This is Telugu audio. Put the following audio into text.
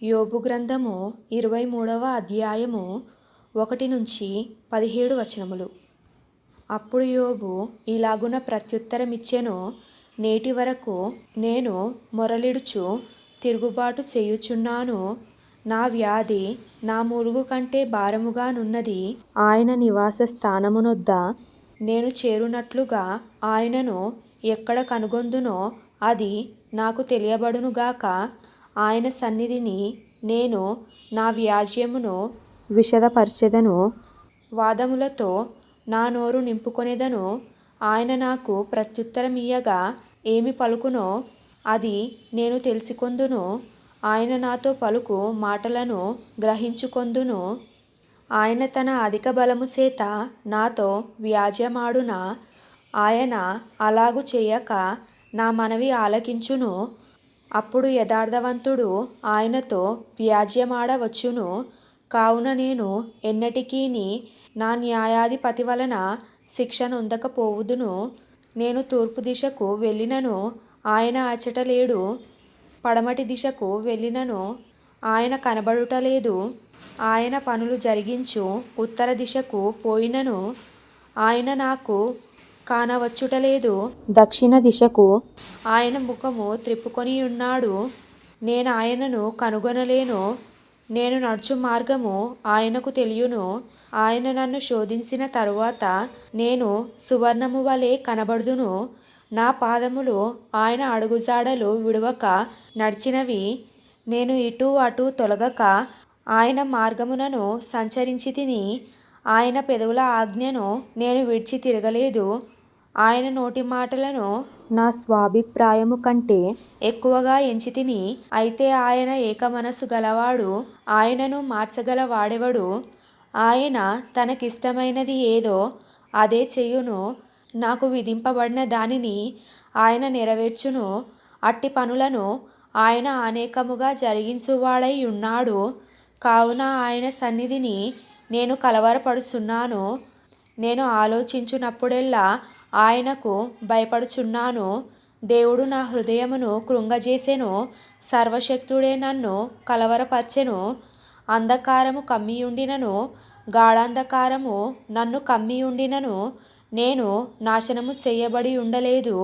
యోబు గ్రంథము 23వ అధ్యాయము 1-17 వచనములు. అప్పుడు యోబు ఇలాగున ప్రత్యుత్తరమిచ్చెను, నేటి వరకు నేను మొరలిడుచు తిరుగుబాటు చేయుచున్నాను. నా వ్యాధి నా మూలుగు కంటే భారముగా నున్నది. ఆయన నివాస స్థానమునొద్ద నేను చేరునట్లుగా ఆయనను ఎక్కడ కనుగొందునో అది నాకు తెలియబడునుగాక. ఆయన సన్నిధిని నేను నా వ్యాజ్యమును విశదపరచెదను, వాదములతో నా నోరు నింపుకొనెదను. ఆయన నాకు ప్రత్యుత్తరమియ్యగా ఏమి పలుకునో అది నేను తెలిసికొందును. ఆయన నాతో పలుకు మాటలను గ్రహించుకొందును. ఆయన తన అధిక బలము చేత నాతో వ్యాజ్యమాడునా, ఆయన అలాగు చేయక నా మనవి ఆలకించును. అప్పుడు యథార్థవంతుడు ఆయనతో వ్యాజ్యమాడవచ్చును. కావున నేను ఎన్నటికీని నా న్యాయాధిపతి వలన శిక్ష నొందకపోవుదును. నేను తూర్పు దిశకు వెళ్ళినను ఆయన అచట లేడు, పడమటి దిశకు వెళ్ళినను ఆయన కనబడుటలేదు. ఆయన పనులు జరిగించు ఉత్తర దిశకు పోయినను ఆయన నాకు కానవచ్చుటలేదు. దక్షిణ దిశకు ఆయన ముఖము త్రిప్పుకొనియున్నాడు, నేను ఆయనను కనుగొనలేను. నేను నడుచు మార్గము ఆయనకు తెలియును. ఆయన నన్ను శోధించిన తరువాత నేను సువర్ణము వలె కనబడుదును. నా పాదములు ఆయన అడుగుజాడలు విడువక నడిచినవి. నేను ఇటు అటు తొలగక ఆయన మార్గమునను సంచరించి తిని. ఆయన పెదవుల ఆజ్ఞను నేను విడిచి తిరగలేదు. ఆయన నోటి మాటలను నా స్వాభిప్రాయము కంటే ఎక్కువగా ఎంచితిని. అయితే ఆయన ఏక మనస్సు గలవాడు, ఆయనను మార్చగల వాడెవడు? ఆయన తనకిష్టమైనది ఏదో అదే చేయును. నాకు విధింపబడిన దానిని ఆయన నెరవేర్చును. అట్టి పనులను ఆయన అనేకముగా జరిగించువాడై ఉన్నాడు. కావున ఆయన సన్నిధిని నేను కలవరపడుచున్నాను. నేను ఆలోచించునప్పుడెల్లా ఆయనకు భయపడుచున్నాను. దేవుడు నా హృదయమును కృంగజేసెను. సర్వశక్తుడే నన్ను కలవరపర్చెను. అంధకారము కమ్మియుండినను, గాఢాంధకారము నన్ను కమ్మియుండినను నేను నాశనము చేయబడి ఉండలేదు.